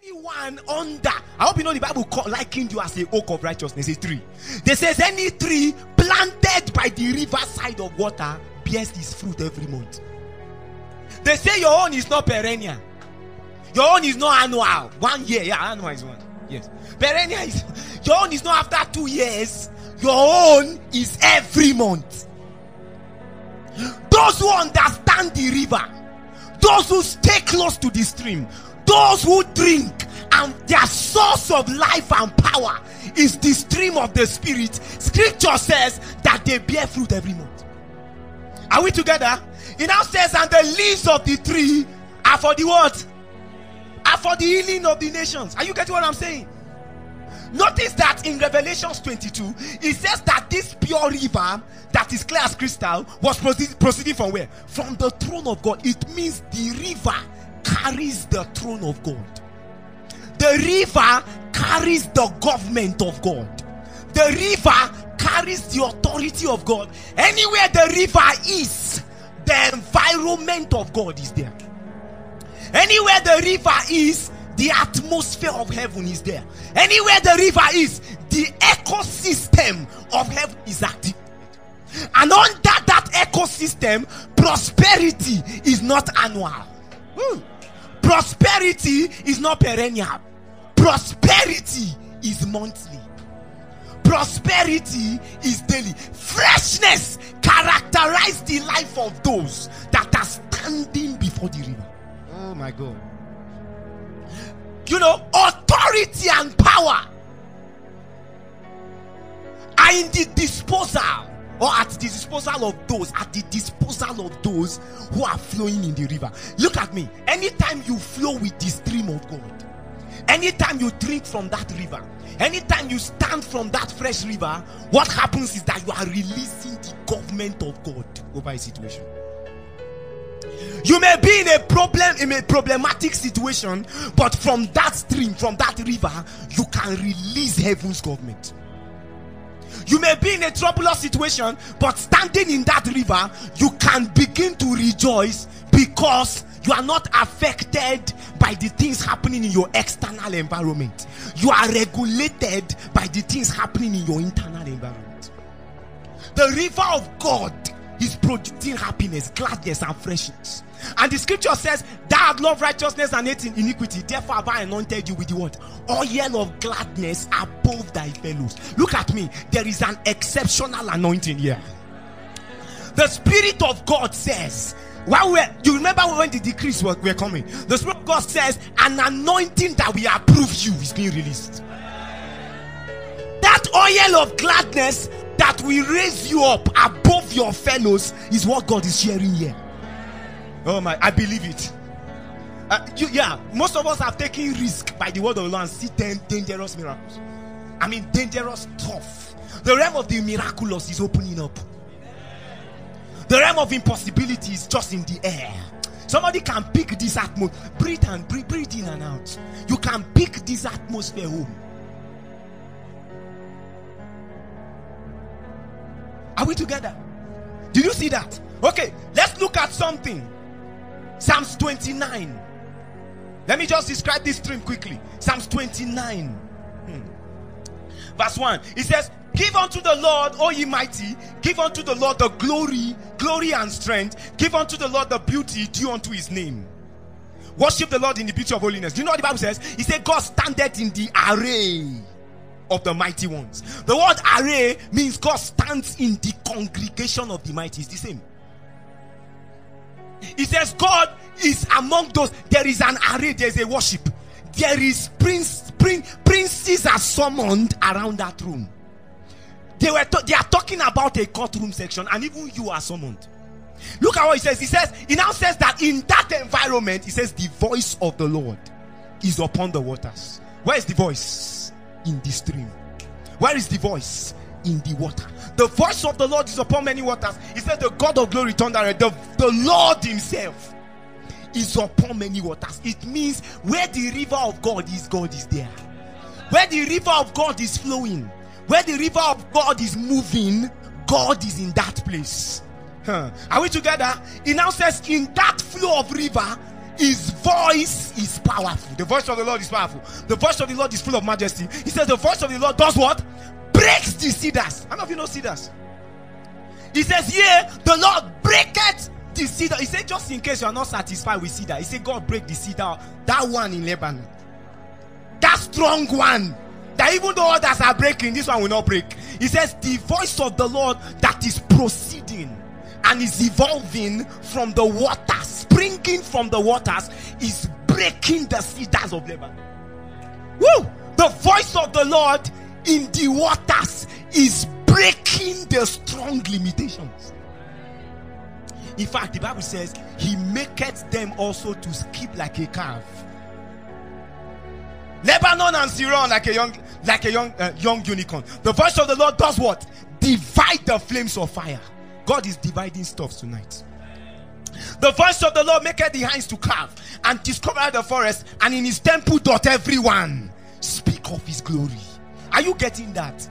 anyone under, I hope you know the Bible likened you as a oak of righteousness, a tree. They says any tree planted by the riverside of water bears its fruit every month. They say your own is not perennial. Your own is not annual. 1 year, yeah, annual is 1. Yes. Perennial is, your own is not after 2 years. Your own is every month. Those who understand the river, those who stay close to the stream, those who drink, and their source of life and power is the stream of the Spirit. Scripture says that they bear fruit every month. Are we together? It now says, and the leaves of the tree are for the what? Are for the healing of the nations. Are you getting what I'm saying? Notice that in Revelations 22, it says that this pure river that is clear as crystal was proceeding from where? From the throne of God. It means the river carries the throne of God. The river carries the government of God. The river carries the authority of God. Anywhere the river is, the environment of God is there. Anywhere the river is, the atmosphere of heaven is there. Anywhere the river is, the ecosystem of heaven is active. And under that ecosystem, prosperity is not annual. Prosperity is not perennial. Prosperity is monthly. Prosperity is daily. Freshness characterizes the life of those that are standing before the river. Oh my God. You know, authority and power are in the disposal, or at the disposal of those, who are flowing in the river. Look at me. Anytime you flow with the stream of God, anytime you drink from that river, anytime you stand from that fresh river, what happens is that you are releasing the government of God over a situation. You may be in a problematic situation, but from that stream, from that river, you can release heaven's government. You may be in a troublous situation, but standing in that river, you can begin to rejoice because you are not affected by the things happening in your external environment. You are regulated by the things happening in your internal environment. The river of God is producing happiness, gladness, and freshness. And the scripture says, thou hast loved righteousness and hated iniquity, therefore have I anointed you with the what? Oil of gladness above thy fellows. Look at me. There is an exceptional anointing here. The Spirit of God says, you remember when the decrees were coming? The Spirit of God says, an anointing that we approve you is being released. That oil of gladness that will raise you up above your fellows is what God is sharing here. Oh my, I believe it. Most of us have taken risk by the word of the Lord and see dangerous miracles. I mean, dangerous stuff. The realm of the miraculous is opening up. The realm of impossibility is just in the air. Somebody can pick this atmosphere. Breathe in and out. You can pick this atmosphere home. Are we together? Did you see that? Okay, let's look at something. Psalms 29. Let me just describe this stream quickly. Psalms 29. Verse 1. It says, give unto the Lord, O ye mighty, give unto the Lord the glory and strength. Give unto the Lord the beauty due unto his name. Worship the Lord in the beauty of holiness. Do you know what the Bible says? It says God standeth in the array of the mighty ones. The word array means God stands in the congregation of the mighty. It's the same. It says God is among those. There is an array. There is a worship. There is princes are summoned around that room. They are talking about a courtroom section, and even you are summoned. Look at what it says. It now says that in that environment, it says the voice of the Lord is upon the waters. Where is the voice? In the stream. Where is the voice? In the water. The voice of the Lord is upon many waters. He said the God of glory thundereth. The Lord himself is upon many waters. It means where the river of God is there. Where the river of God is flowing, where the river of God is moving, God is in that place. Are we together? It now says in that flow of river, His voice is powerful. The voice of the Lord is powerful. The voice of the Lord is full of majesty. He says the voice of the Lord does what? Breaks the cedars. How many of you know cedars? He says, yeah, the Lord breaketh the cedar. He said, just in case you are not satisfied with cedar, he said, God break the cedar. That one in Lebanon. That strong one. That even though others are breaking, this one will not break. He says, the voice of the Lord that is proceeding and is evolving from the waters, springing from the waters, is breaking the cedars of Lebanon. Woo! The voice of the Lord in the waters is breaking the strong limitations. In fact, the Bible says he maketh them also to skip like a calf. Lebanon and Syrian like a young unicorn. The voice of the Lord does what? Divide the flames of fire. God is dividing stuff tonight. The voice of the Lord maketh the hinds to calve and discover the forest, and in his temple doth everyone speak of his glory. Are you getting that?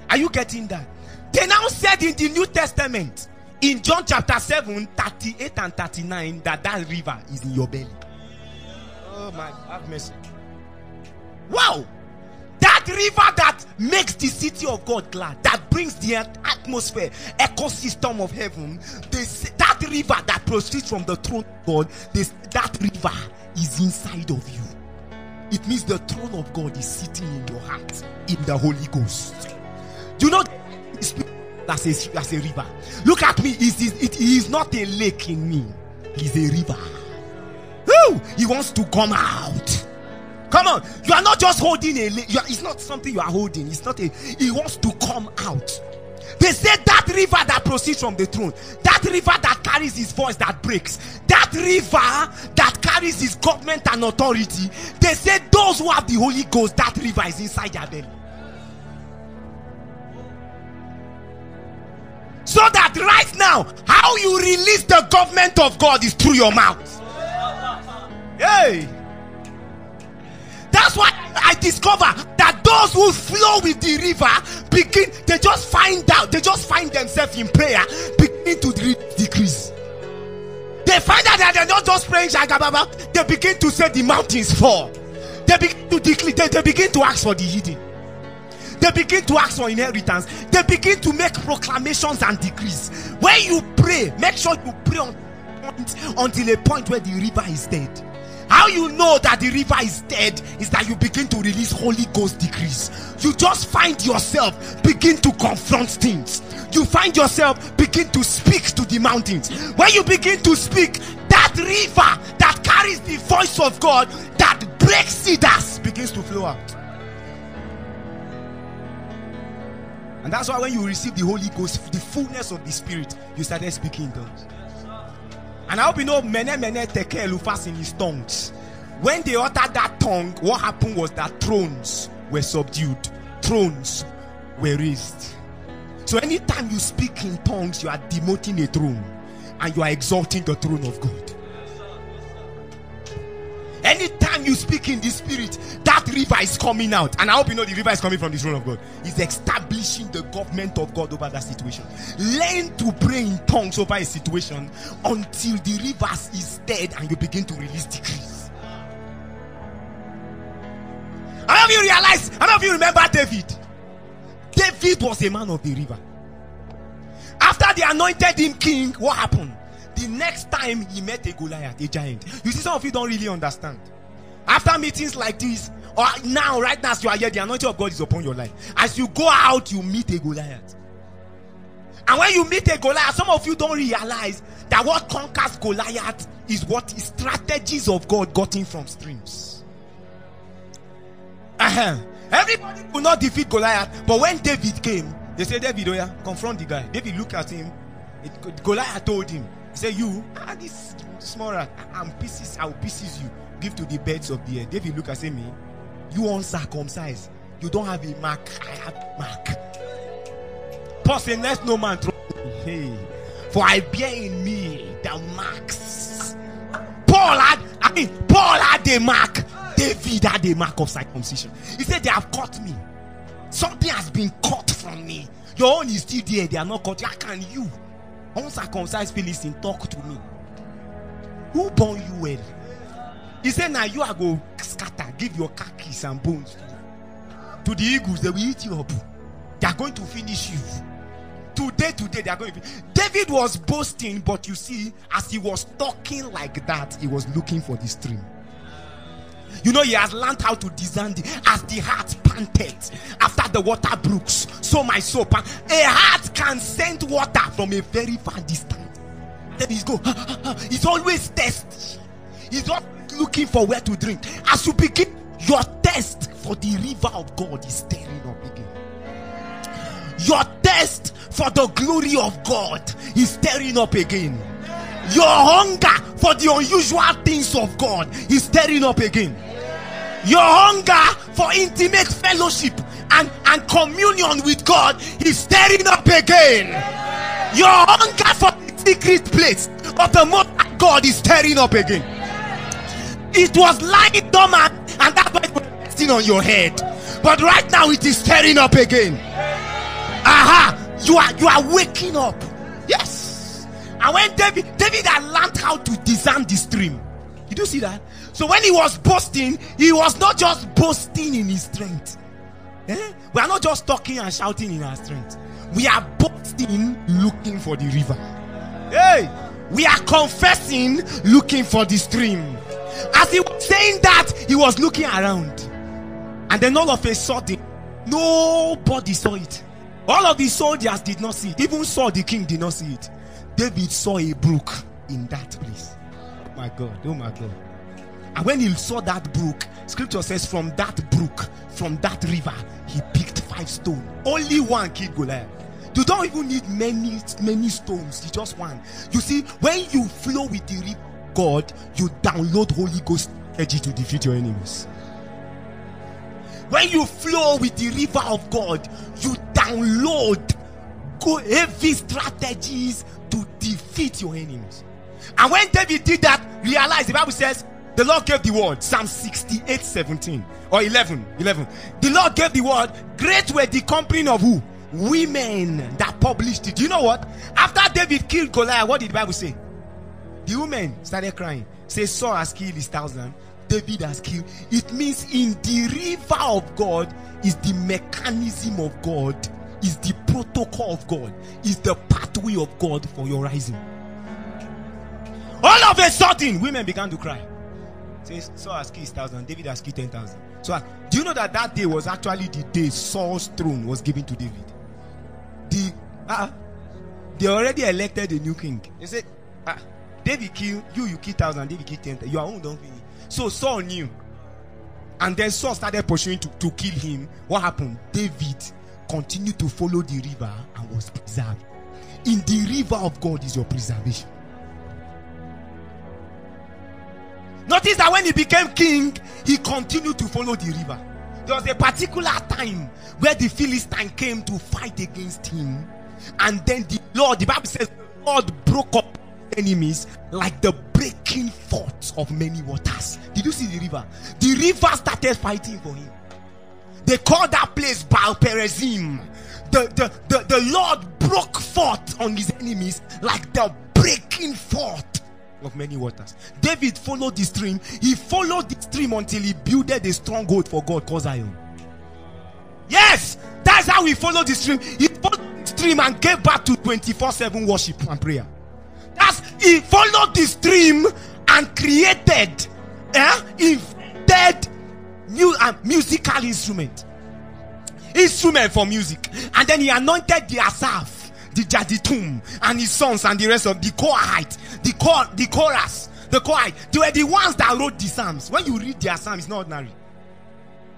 Are you getting that? They now said in the New Testament, in John chapter 7, 38 and 39, that river is in your belly. Oh my, have mercy. Wow! That river that makes the city of God glad, that brings the atmosphere, ecosystem of heaven, that river that proceeds from the throne of God, that river is inside of you. It means the throne of God is sitting in your heart, in the Holy Ghost. Do you know as a river? Look at me. It is not a lake in me. He's a river. Woo! He wants to come out. Come on. You are not just holding a lake. It's not something you are holding. It's not he wants to come out. They said that river that proceeds from the throne, that river that carries his voice that breaks, that river that carries his government and authority, they said those who have the Holy Ghost, that river is inside their belly. So that right now, how you release the government of God is through your mouth. Hey! That's why I discover that those who flow with the river they just find themselves in prayer, begin to decrease. They find out that they're not just praying Shagababa, they begin to say the mountains fall. They begin to declare, they begin to ask for the hidden. They begin to ask for inheritance. They begin to make proclamations and decrees. When you pray, make sure you pray until a point where the river is dead. How you know that the river is dead is that you begin to release Holy Ghost decrees. You just find yourself begin to confront things. You find yourself begin to speak to the mountains. When you begin to speak, that river that carries the voice of God, that breaks cedars, begins to flow out. And that's why when you receive the Holy Ghost, the fullness of the Spirit, you started speaking in tongues. And I hope you know mene teke elufas in his tongues. When they uttered that tongue, what happened was that thrones were subdued. Thrones were raised. So anytime you speak in tongues, you are demoting a throne and you are exalting the throne of God. Anytime you speak in the Spirit, that river is coming out. And I hope you know the river is coming from the throne of God. It's establishing the government of God over that situation. Learn to pray in tongues over a situation until the river is dead and you begin to release decrees. How many of you realize? How many of you remember David? David was a man of the river. After they anointed him king, what happened? The next time he met a Goliath, a giant. You see, some of you don't really understand. After meetings like this, or now, right now as you are here, the anointing of God is upon your life. As you go out, you meet a Goliath. And when you meet a Goliath, some of you don't realize that what conquers Goliath is what strategies of God gotten from streams. Everybody could not defeat Goliath, but when David came, they said, David, oh yeah, confront the guy. David looked at him. Goliath told him, he said, you, this small rat, I will pieces you. Give to the birds of the air. David look and say, me, you uncircumcised. You don't have a mark. I have a mark. Paul said, let no man throw me. Hey, for I bear in me the marks. Paul had a mark. David had a mark of circumcision. He said, they have caught me. Something has been caught from me. Your own is still there. They are not caught. How can you, uncircumcised Philistine, talk to me? Who born you well? He said, now you are go scatter, give your carcass and bones to the eagles. They will eat you up. They are going to finish you. Today, they are going to finish. David was boasting, but you see, as he was talking like that, he was looking for the stream. You know, he has learned how to discern as the heart panted after the water brooks, so my soul pant. A heart can scent water from a very far distance. Then he's go. He's always thirsty. He's not looking for where to drink. As you begin, your thirst for the river of God is stirring up again. Your thirst for the glory of God is stirring up again. Your hunger for the unusual things of God is stirring up again. Your hunger for intimate fellowship and communion with God is stirring up again. Your hunger for the secret place of the Most High God is stirring up again. It was lying dormant, and that's why it was resting on your head. But right now it is stirring up again. You are waking up. Yes. And when David had learned how to discern the stream. Did you see that? So when he was boasting, he was not just boasting in his strength. We are not just talking and shouting in our strength. We are boasting looking for the river. Hey, we are confessing looking for the stream. As he was saying that, he was looking around. And then all of a sudden, nobody saw it. All of the soldiers did not see it. Even Saul the king did not see it. David saw a brook in that place. Oh my God, oh my God. And when he saw that brook, scripture says from that brook, from that river, he picked 5 stones. Only one killed Goliath. You don't even need many stones. It's just one. You see, when you flow with the river of God, you download Holy Ghost energy to defeat your enemies. When you flow with the river of God, you download heavy strategies to defeat your enemies. And when David did that, realize the Bible says the Lord gave the word. Psalm 68:17 or 11. The Lord gave the word. Great were the company of who? Women that published it. Do you know what? After David killed Goliath, what did the Bible say? The women started crying. Say, Saul has killed his 1,000. David has killed. It means in the river of God is the mechanism of God, is the protocol of God, is the pathway of God for your rising. All of a sudden, women began to cry. Says Saul has killed 1,000, David has killed 10,000. So, do you know that day was actually the day Saul's throne was given to David? They already elected a new king. They said, David killed you killed 1,000, David killed 10,000. Your own don't finish. So Saul knew. And then Saul started pursuing to kill him. What happened? David continued to follow the river and was preserved. In the river of God is your preservation. Notice that when he became king, he continued to follow the river. There was a particular time where the Philistine came to fight against him. And then the Bible says, the Lord broke up enemies like the breaking forth of many waters. Did you see the river? The river started fighting for him. They called that place Baal Perazim. The Lord broke forth on his enemies like the breaking forth of many waters. David followed the stream. He followed the stream until he builded a stronghold for God called Zion. Yes, that's how he followed the stream. He followed the stream and gave back to 24/7 worship and prayer. He followed the stream and created invented new musical instrument for music. And then he anointed the Asaph, the Jaditum, and his sons and the rest of the Korahite, the chorus. They were the ones that wrote the Psalms. When you read their Psalms, it's not ordinary.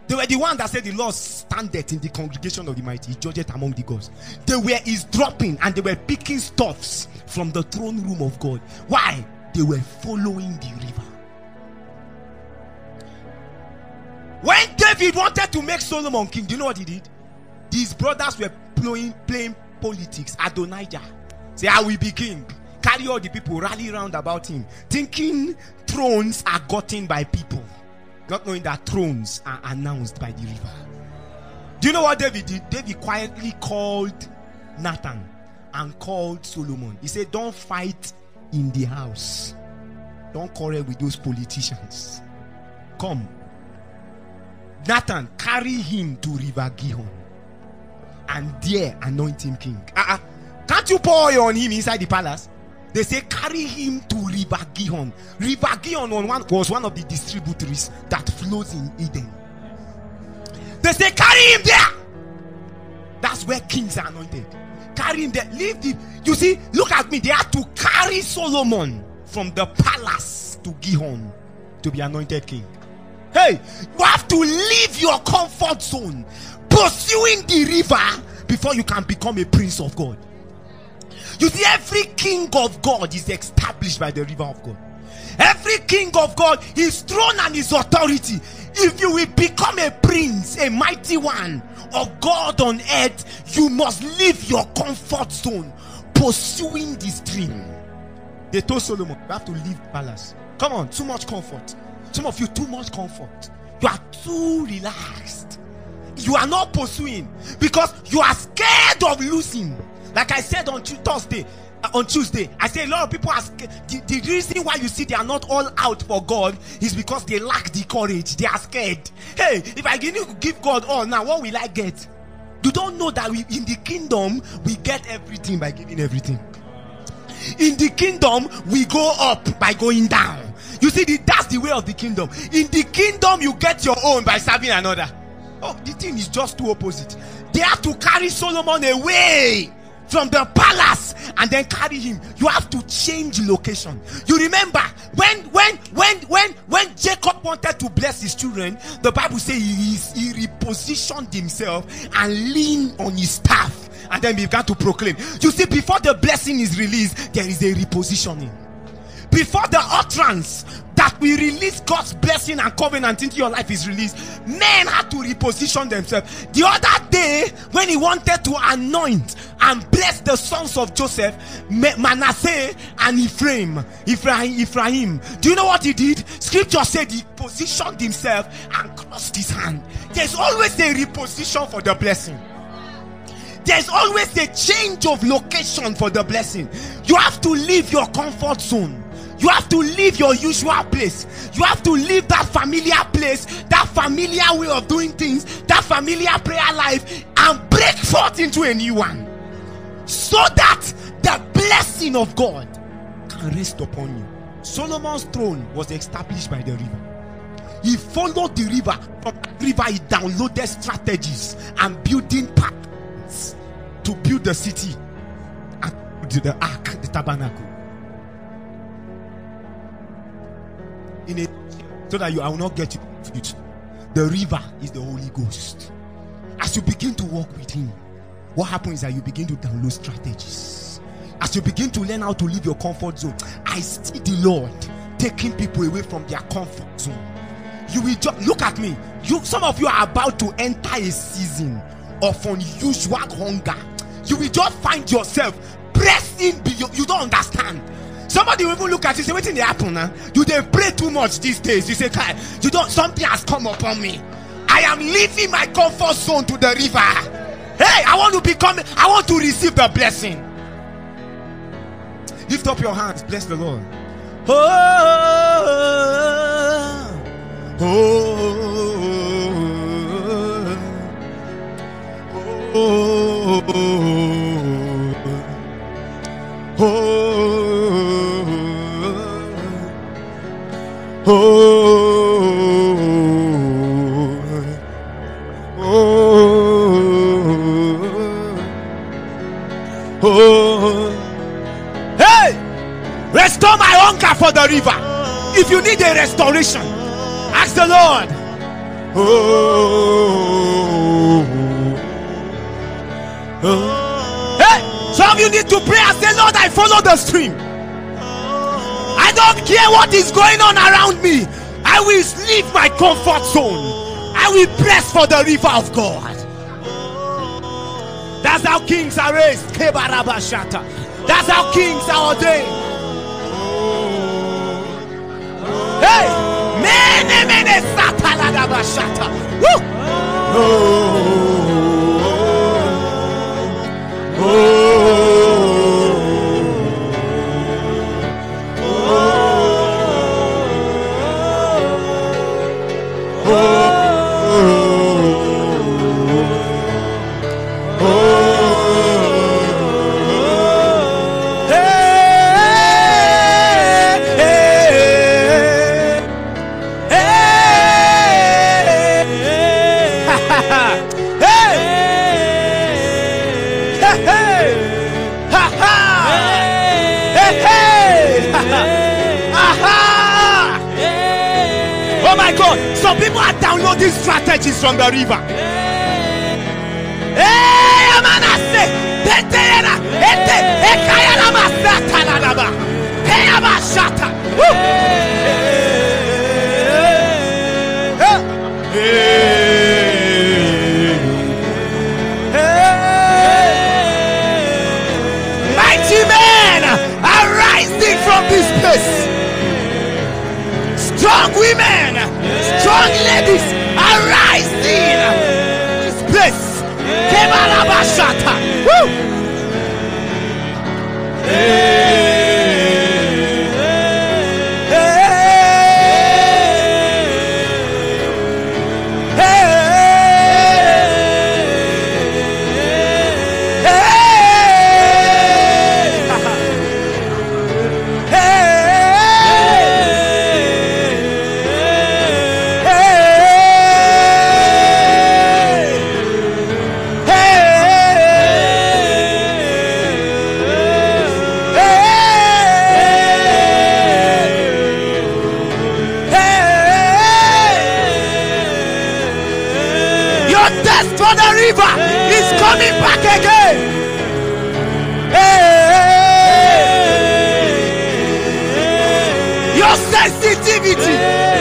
They were the ones that said the Lord standeth in the congregation of the mighty, he judgeth among the gods. They were eavesdropping and they were picking stuffs from the throne room of God. Why? They were following the river. When David wanted to make Solomon king, do you know what he did? His brothers were playing politics. Adonijah say, I will be king. Carry all the people, rally round about him, thinking thrones are gotten by people, not knowing that thrones are announced by the river. Do you know what David did? David quietly called Nathan and called Solomon. He said, don't fight in the house. Don't quarrel with those politicians. come. Nathan, carry him to River Gihon and there anoint him king. Can't you pour oil on him inside the palace? They say carry him to River Gihon. River Gihon was one of the distributaries that flows in Eden. They say carry him there. That's where kings are anointed. Carry him there. You see, look at me. They had to carry Solomon from the palace to Gihon to be anointed king. Hey, you have to leave your comfort zone, pursuing the river before you can become a prince of God. You see, every king of God is established by the river of God. Every king of God, his throne and his authority. If you will become a prince, a mighty one of God on earth, you must leave your comfort zone, pursuing this dream. They told Solomon, you have to leave the palace. Come on, too much comfort. Some of you, too much comfort. You are too relaxed. You are not pursuing because you are scared of losing. Like I said on Tuesday, I say a lot of people are scared. The reason why you see they are not all out for God is because they lack the courage. They are scared. Hey, if I give God all now, what will I get? You don't know that in the kingdom we get everything by giving everything. In the kingdom we go up by going down. You see, that's the way of the kingdom. In the kingdom you get your own by serving another. Oh, the thing is just too opposite. They have to carry Solomon away from the palace and then carry him. You have to change location. You remember when Jacob wanted to bless his children, the Bible says he repositioned himself and leaned on his staff and then began to proclaim. You see, before the blessing is released, there is a repositioning. Before the utterance that we release God's blessing and covenant into your life is released, men had to reposition themselves. The other day, when he wanted to anoint and bless the sons of Joseph, Manasseh and Ephraim, do you know what he did? Scripture said he positioned himself and crossed his hand. There's always a reposition for the blessing. There's always a change of location for the blessing. You have to leave your comfort zone. You have to leave your usual place. You have to leave that familiar place, that familiar way of doing things, that familiar prayer life, and break forth into a new one, so that the blessing of God can rest upon you. Solomon's throne was established by the river. He followed the river. From the river he downloaded strategies and building patterns to build the city and the ark, the tabernacle. So that I will not get you confused. The river is the Holy Ghost. As you begin to walk with him, what happens is that you begin to download strategies. As you begin to learn how to leave your comfort zone, I see the Lord taking people away from their comfort zone. You will just look at me. Some of you are about to enter a season of unusual hunger. You will just find yourself pressing beyond. You don't understand. Somebody will even look at you and say, what's happen now? You they pray too much these days. You say, Kai, something has come upon me. I am leaving my comfort zone to the river. Hey, I want to receive the blessing. Lift up your hands, bless the Lord. Hey, restore my hunger for the river. If you need a restoration, ask the Lord. Hey, some of you need to pray and say, Lord, I follow the stream. I don't care what is going on around me. I will leave my comfort zone. I will press for the river of God. That's how kings are raised. That's how kings are ordained. Hey, mene satalada bashata. my God. Some people are downloading strategies from the river. Hey, Amanase, Tetera, Ete, Ekayana Masata Nadaba, Peyama Shata. Mighty men are rising from this place. Strong women, strong ladies are rising this place. Kemalabashata. Woo! For the river is coming back again. Your sensitivity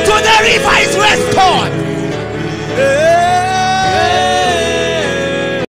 to the river is restored.